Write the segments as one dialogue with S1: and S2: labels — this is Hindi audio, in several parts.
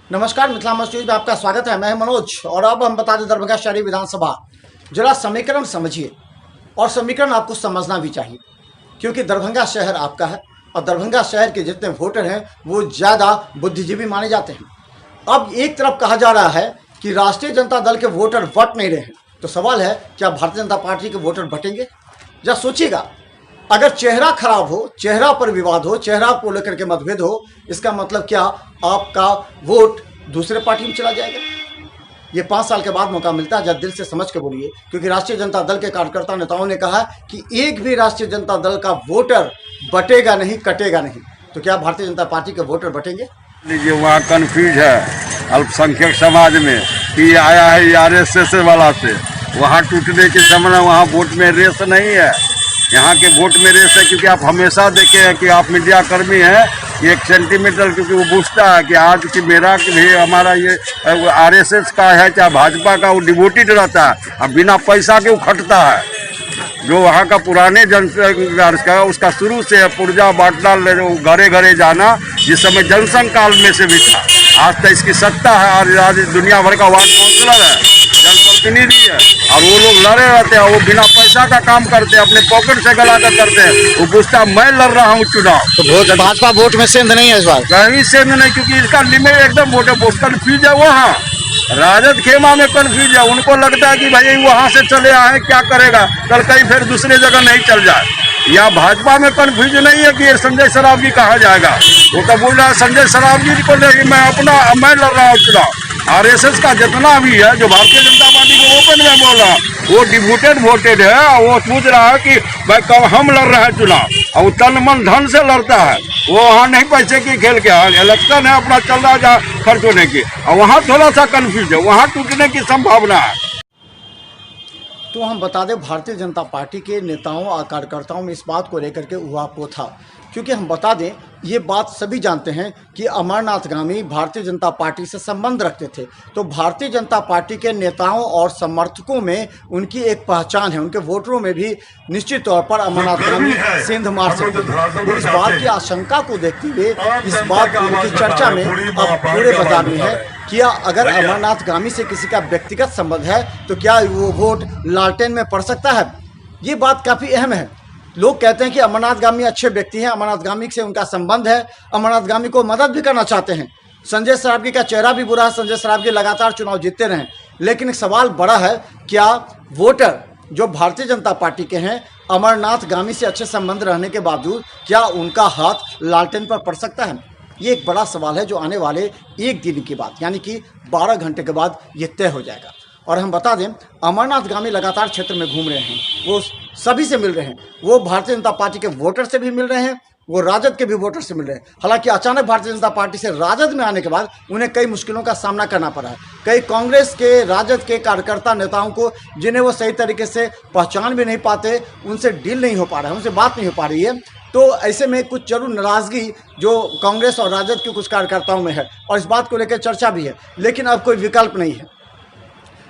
S1: नमस्कार, मिथिला न्यूज में आपका स्वागत है। मैं मनोज और अब हम बता दें दरभंगा शहरी विधानसभा। जरा समीकरण समझिए और समीकरण आपको समझना भी चाहिए, क्योंकि दरभंगा शहर आपका है और दरभंगा शहर के जितने वोटर हैं वो ज़्यादा बुद्धिजीवी माने जाते हैं। अब एक तरफ कहा जा रहा है कि राष्ट्रीय जनता दल के वोटर बट नहीं रहे हैं, तो सवाल है क्या भारतीय जनता पार्टी के वोटर बटेंगे? जरा सोचिएगा, अगर चेहरा खराब हो, चेहरा पर विवाद हो, चेहरा को लेकर के मतभेद हो, इसका मतलब क्या आपका वोट दूसरे पार्टी में चला जाएगा? ये 5 साल के बाद मौका मिलता है, जब दिल से समझ के बोलिए, क्योंकि राष्ट्रीय जनता दल के कार्यकर्ता नेताओं ने कहा कि एक भी राष्ट्रीय जनता दल का वोटर बटेगा नहीं, कटेगा नहीं। तो क्या भारतीय जनता पार्टी के वोटर बटेंगे?
S2: लीजिए, वहाँ कन्फ्यूज है अल्पसंख्यक समाज में कि आया है आरएसएस वाला से, वहाँ टूटने के समय वहाँ वोट में रेस नहीं है। यहाँ के वोट में रेस है, क्योंकि आप हमेशा देखे हैं कि आप मीडिया कर्मी हैं, एक सेंटीमीटर, क्योंकि वो पूछता है कि आज की मेरा कि भी हमारा ये आरएसएस का है चाहे भाजपा का, वो डिवोटेड रहता है। अब बिना पैसा के वो खटता है। जो वहाँ का पुराने जनसंघर्ष का उसका शुरू से पुर्जा बांटना, घरे घरे जाना, जिस समय जनसंघ काल में से भी था। आज तो इसकी सत्ता है, आज दुनिया भर का वार्ड काउंसलर है, जनप्रतिनिधि है, और वो लोग लड़े रहते हैं। वो बिना पैसा का काम करते हैं, अपने पॉकेट से गला कर करते हैं। वो पूछता मैं लड़ रहा हूँ चुनाव,
S1: तो भाजपा वोट में सेंध नहीं है इस बार?
S2: कहीं सेंध नहीं, क्योंकि इसका लिमिट एकदम वोट कन्फ्यूज है। वहाँ राजद खेमा में कन्फ्यूज है। उनको लगता है कि भाई वहाँ से चले आए, क्या करेगा, कल कहीं फिर दूसरे जगह नहीं चल जाए। या भाजपा में कन्फ्यूज नहीं है कि ये संजय सरावगी कहाँ जाएगा। वो तो बोल रहा है संजय सरावगी को नहीं, मैं लड़ रहा हूँ चुनाव। आरएसएस का जितना भी है, जो भारतीय जनता पार्टी को ओपन में बोल रहा, वो डिवोटेड वोटेड है। वो सोच रहा है कि भाई कब हम लड़ रहे हैं चुनाव, और वो तन मन धन से लड़ता है। वो वहाँ नहीं पैसे की खेल के, इलेक्शन है अपना चल रहा जा खर्च होने की, और वहाँ थोड़ा सा कन्फ्यूज है, वहाँ टूटने की संभावना है।
S1: तो हम बता दें, भारतीय जनता पार्टी के नेताओं और कार्यकर्ताओं में इस बात को लेकर के उहापोह था, क्योंकि हम बता दें ये बात सभी जानते हैं कि अमरनाथगामी भारतीय जनता पार्टी से संबंध रखते थे। तो भारतीय जनता पार्टी के नेताओं और समर्थकों में उनकी एक पहचान है, उनके वोटरों में भी निश्चित तौर पर अमरनाथगामी सेंध मार सकते हैं। इस बात की आशंका को देखते हुए इस बात की चर्चा में अब पूरे बाजार में है कि अगर अमरनाथगामी से किसी का व्यक्तिगत संबंध है तो क्या वो वोट लालटेन में पड़ सकता है। ये बात काफ़ी अहम है। लोग कहते हैं कि अमरनाथगामी अच्छे व्यक्ति हैं, अमरनाथगामी से उनका संबंध है, अमरनाथगामी को मदद भी करना चाहते हैं। संजय सरावगी का चेहरा भी बुरा है, संजय सरावगी लगातार चुनाव जीतते रहे, लेकिन एक सवाल बड़ा है, क्या वोटर जो भारतीय जनता पार्टी के हैं अमरनाथगामी से अच्छे संबंध रहने के बावजूद क्या उनका हाथ लालटेन पर पड़ सकता है? ये एक बड़ा सवाल है जो आने वाले एक दिन के बाद, यानी कि 12 घंटे के बाद ये तय हो जाएगा। और हम बता दें, अमरनाथगामी लगातार क्षेत्र में घूम रहे हैं, वो सभी से मिल रहे हैं, वो भारतीय जनता पार्टी के वोटर से भी मिल रहे हैं, वो राजद के भी वोटर से मिल रहे हैं। हालांकि अचानक भारतीय जनता पार्टी से राजद में आने के बाद उन्हें कई मुश्किलों का सामना करना पड़ा है। कई कांग्रेस के, राजद के कार्यकर्ता नेताओं को, जिन्हें वो सही तरीके से पहचान भी नहीं पाते, उनसे डील नहीं हो पा रहा है, उनसे बात नहीं हो पा रही है। तो ऐसे में कुछ जरूर नाराज़गी जो कांग्रेस और राजद के कुछ कार्यकर्ताओं में है, और इस बात को लेकर चर्चा भी है। लेकिन अब कोई विकल्प नहीं है,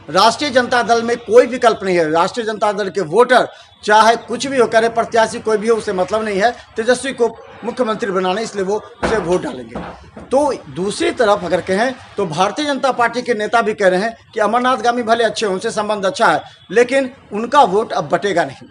S1: राष्ट्रीय जनता दल में कोई विकल्प नहीं है। राष्ट्रीय जनता दल के वोटर चाहे कुछ भी हो करे, प्रत्याशी कोई भी हो, उसे मतलब नहीं है तेजस्वी को मुख्यमंत्री बनाने, इसलिए वो उसे वोट डालेंगे। तो दूसरी तरफ अगर कहें तो भारतीय जनता पार्टी के नेता भी कह रहे हैं कि अमरनाथगामी भले अच्छे हैं, उनसे संबंध अच्छा है, लेकिन उनका वोट अब बटेगा नहीं।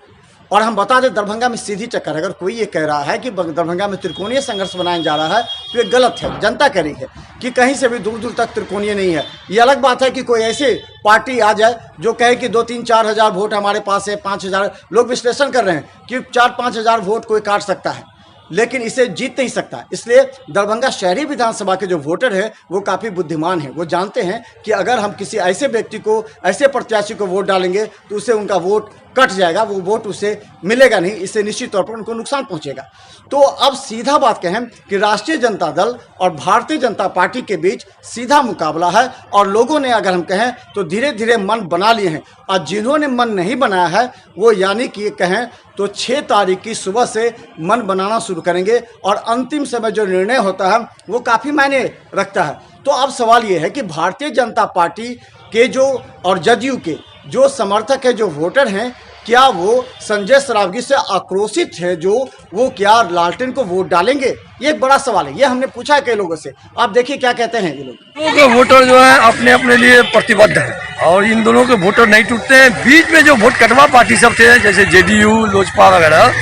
S1: और हम बता दें, दरभंगा में सीधी चक्कर, अगर कोई ये कह रहा है कि दरभंगा में त्रिकोणीय संघर्ष बनाया जा रहा है तो ये गलत है। जनता कह रही है कि कहीं से भी दूर दूर तक त्रिकोणीय नहीं है। ये अलग बात है कि कोई ऐसी पार्टी आ जाए जो कहे कि 2-3-4 हज़ार वोट हमारे पास है, 5,000 लोग विश्लेषण कर रहे हैं कि 4-5 हज़ार वोट कोई काट सकता है, लेकिन इसे जीत नहीं सकता। इसलिए दरभंगा शहरी विधानसभा के जो वोटर हैं वो काफ़ी बुद्धिमान हैं। वो जानते हैं कि अगर हम किसी ऐसे व्यक्ति को, ऐसे प्रत्याशी को वोट डालेंगे तो उससे उनका वोट कट जाएगा, वो वोट उसे मिलेगा नहीं, इससे निश्चित तौर पर उनको नुकसान पहुंचेगा। तो अब सीधा बात कहें कि राष्ट्रीय जनता दल और भारतीय जनता पार्टी के बीच सीधा मुकाबला है, और लोगों ने अगर हम कहें तो धीरे धीरे मन बना लिए हैं। और जिन्होंने मन नहीं बनाया है वो, यानी कि कहें तो 6 तारीख की सुबह से मन बनाना शुरू करेंगे, और अंतिम समय जो निर्णय होता है वो काफ़ी मायने रखता है। तो अब सवाल ये है कि भारतीय जनता पार्टी के जो और जदयू के जो समर्थक है, जो वोटर हैं, क्या वो संजय सरावगी से आक्रोशित है जो वो क्या लालटेन को वोट डालेंगे? ये एक बड़ा सवाल है, ये हमने पूछा है कई लोगों से। आप देखिए क्या कहते हैं ये लोग।
S3: दोनों के वोटर जो है अपने अपने लिए प्रतिबद्ध है और इन दोनों के वोटर नहीं टूटते हैं। बीच में जो वोट कटवा पार्टी सब थे जैसे जेडीयू, लोजपा वगैरह,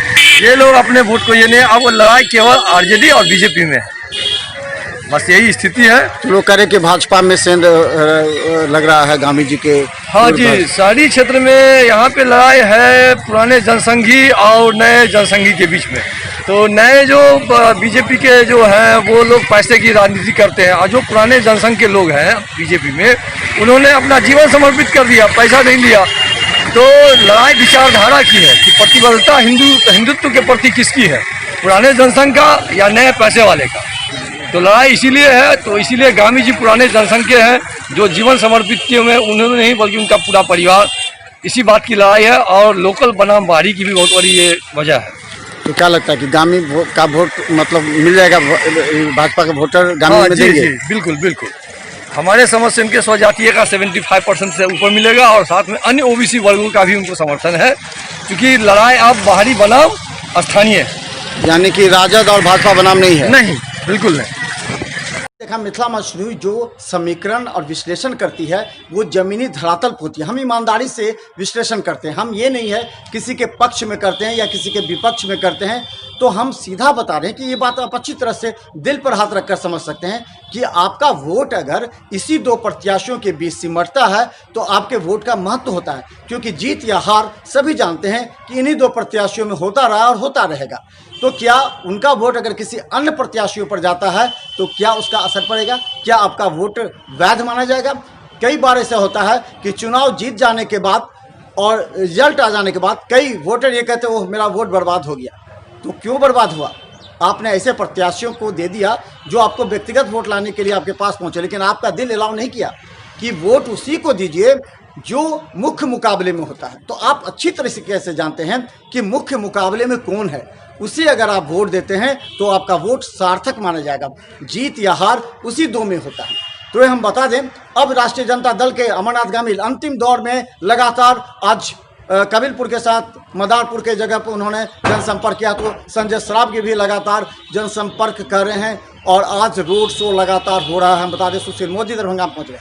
S3: ये लोग अपने वोट को ये नहीं, अब वो लड़ाई केवल आरजेडी और बीजेपी में है, बस यही स्थिति है।
S1: तो लोग कह रहे कि भाजपा में सेंध लग रहा है गामी जी के।
S3: हाँ जी, शहरी क्षेत्र में यहाँ पे लड़ाई है पुराने जनसंघी और नए जनसंघी के बीच में। तो नए जो बीजेपी के जो हैं वो लोग पैसे की राजनीति करते हैं और जो पुराने जनसंघ के लोग हैं बीजेपी में, उन्होंने अपना जीवन समर्पित कर दिया, पैसा नहीं दिया। तो लड़ाई विचारधारा की है कि प्रतिबद्धता हिंदुत्व के प्रति किसकी है, पुराने जनसंघ का या नए पैसे वाले का। तो लड़ाई इसीलिए है, तो इसीलिए गामी जी पुराने जनसंघ के हैं जो जीवन समर्पित किए हुए, उन्होंने नहीं बल्कि उनका पूरा परिवार। इसी बात की लड़ाई है और लोकल बनाम बाहरी की भी बहुत बड़ी ये वजह है।
S1: तो क्या लगता है कि गामी का वोट मतलब मिल जाएगा, भाजपा का वोटर गामी में देंगे?
S3: जी, बिल्कुल बिल्कुल। हमारे समझ से उनके स्वजातीय का 75% से ऊपर मिलेगा और साथ में अन्य ओबीसी वर्गों का भी उनको समर्थन है, क्योंकि लड़ाई अब बाहरी बनाम स्थानीय है,
S1: यानी कि राजद और भाजपा बनाम नहीं है।
S3: नहीं, बिल्कुल नहीं।
S1: देखा, मिथिला मंच न्यूज जो समीकरण और विश्लेषण करती है वो जमीनी धरातल पर होती है। हम ईमानदारी से विश्लेषण करते हैं, हम ये नहीं है किसी के पक्ष में करते हैं या किसी के विपक्ष में करते हैं। तो हम सीधा बता रहे हैं कि ये बात आप अच्छी तरह से दिल पर हाथ रखकर समझ सकते हैं कि आपका वोट अगर इसी दो प्रत्याशियों के बीच सिमटता है तो आपके वोट का महत्व होता है, क्योंकि जीत या हार सभी जानते हैं कि इन्हीं दो प्रत्याशियों में होता रहा और होता रहेगा। तो क्या उनका वोट अगर किसी अन्य प्रत्याशियों पर जाता है तो क्या उसका असर पड़ेगा? क्या आपका वोट वैध माना जाएगा? कई बार ऐसा होता है कि चुनाव जीत जाने के बाद और रिजल्ट आ जाने के बाद कई वोटर ये कहते हैं वो मेरा वोट बर्बाद हो गया। तो क्यों बर्बाद हुआ? आपने ऐसे प्रत्याशियों को दे दिया जो आपको व्यक्तिगत वोट लाने के लिए आपके पास पहुंचे, लेकिन आपका दिल अलाउ नहीं किया कि वोट उसी को दीजिए जो मुख्य मुकाबले में होता है। तो आप अच्छी तरीके से जानते हैं कि मुख्य मुकाबले में कौन है, उसे अगर आप वोट देते हैं तो आपका वोट सार्थक माना जाएगा। जीत या हार उसी दो में होता है। तो ये हम बता दें, अब राष्ट्रीय जनता दल के अमरनाथ गामी अंतिम दौर में लगातार आज कबीलपुर के साथ मदारपुर के जगह पर उन्होंने जनसंपर्क किया, तो संजय सरावगी भी लगातार जनसंपर्क कर रहे हैं और आज रोड शो लगातार हो रहा है। हम बता दें सुशील मोदी दरभंगा पहुंच गए,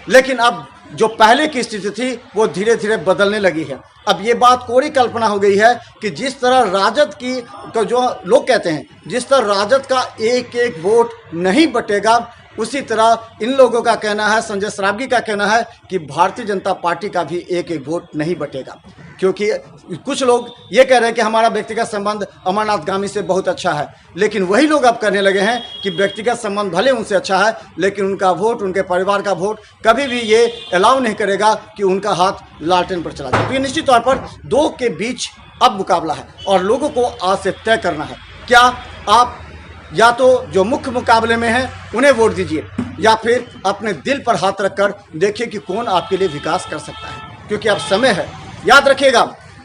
S1: लेकिन अब जो पहले की स्थिति थी वो धीरे धीरे बदलने लगी है। अब ये बात कोरी कल्पना हो गई है कि जिस तरह राजद की तो जो लोग कहते हैं जिस तरह राजद का एक एक वोट नहीं बटेगा, उसी तरह इन लोगों का कहना है, संजय सरावगी का कहना है कि भारतीय जनता पार्टी का भी एक एक वोट नहीं बटेगा। क्योंकि कुछ लोग ये कह रहे हैं कि हमारा व्यक्तिगत संबंध अमरनाथ गामी से बहुत अच्छा है, लेकिन वही लोग अब कहने लगे हैं कि व्यक्तिगत संबंध भले उनसे अच्छा है लेकिन उनका वोट, उनके परिवार का वोट कभी भी ये अलाउ नहीं करेगा कि उनका हाथ लालटेन पर चला जाए। तो ये निश्चित तौर पर दो के बीच अब मुकाबला है और लोगों को आज से तय करना है, क्या आप या तो जो मुख्य मुकाबले में हैं उन्हें वोट दीजिए या फिर अपने दिल पर हाथ रखकर देखिए कि कौन आपके लिए विकास कर सकता है। क्योंकि अब समय है, याद रखिएगा,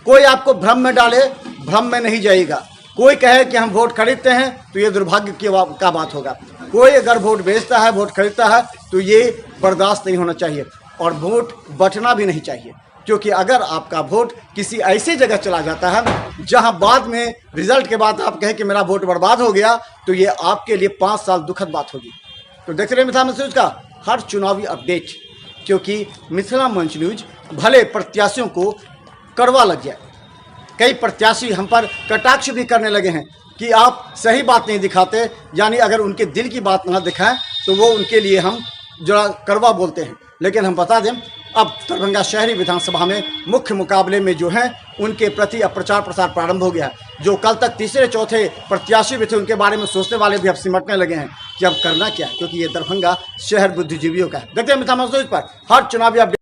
S1: कोई आपको भ्रम में डाले, भ्रम में नहीं जाइएगा। कोई कहे कि हम वोट खरीदते हैं तो ये दुर्भाग्य का बात होगा। कोई अगर वोट बेचता है, वोट खरीदता है तो ये बर्दाश्त नहीं होना चाहिए और वोट बंटना भी नहीं चाहिए। क्योंकि अगर आपका वोट किसी ऐसी जगह चला जाता है जहां बाद में रिजल्ट के बाद आप कहें कि मेरा वोट बर्बाद हो गया, तो ये आपके लिए 5 साल दुखद बात होगी। तो देखते रहिए मिथिला मंच न्यूज का हर चुनावी अपडेट, क्योंकि मिथिला मंच न्यूज भले प्रत्याशियों को कड़वा लग जाए, कई प्रत्याशी हम पर कटाक्ष भी करने लगे हैं कि आप सही बात नहीं दिखाते, यानी अगर उनके दिल की बात ना दिखाएं तो वो उनके लिए हम जरा कड़वा बोलते हैं। लेकिन हम बता दें, अब दरभंगा शहरी विधानसभा में मुख्य मुकाबले में जो हैं उनके प्रति अब प्रचार प्रसार प्रारंभ हो गया है। जो कल तक तीसरे चौथे प्रत्याशी भी थे उनके बारे में सोचने वाले भी अब सिमटने लगे हैं कि अब करना क्या है, क्योंकि ये दरभंगा शहर बुद्धिजीवियों का है। देखते हैं मिथिला मंच न्यूज पर हर चुनावी अपडेट।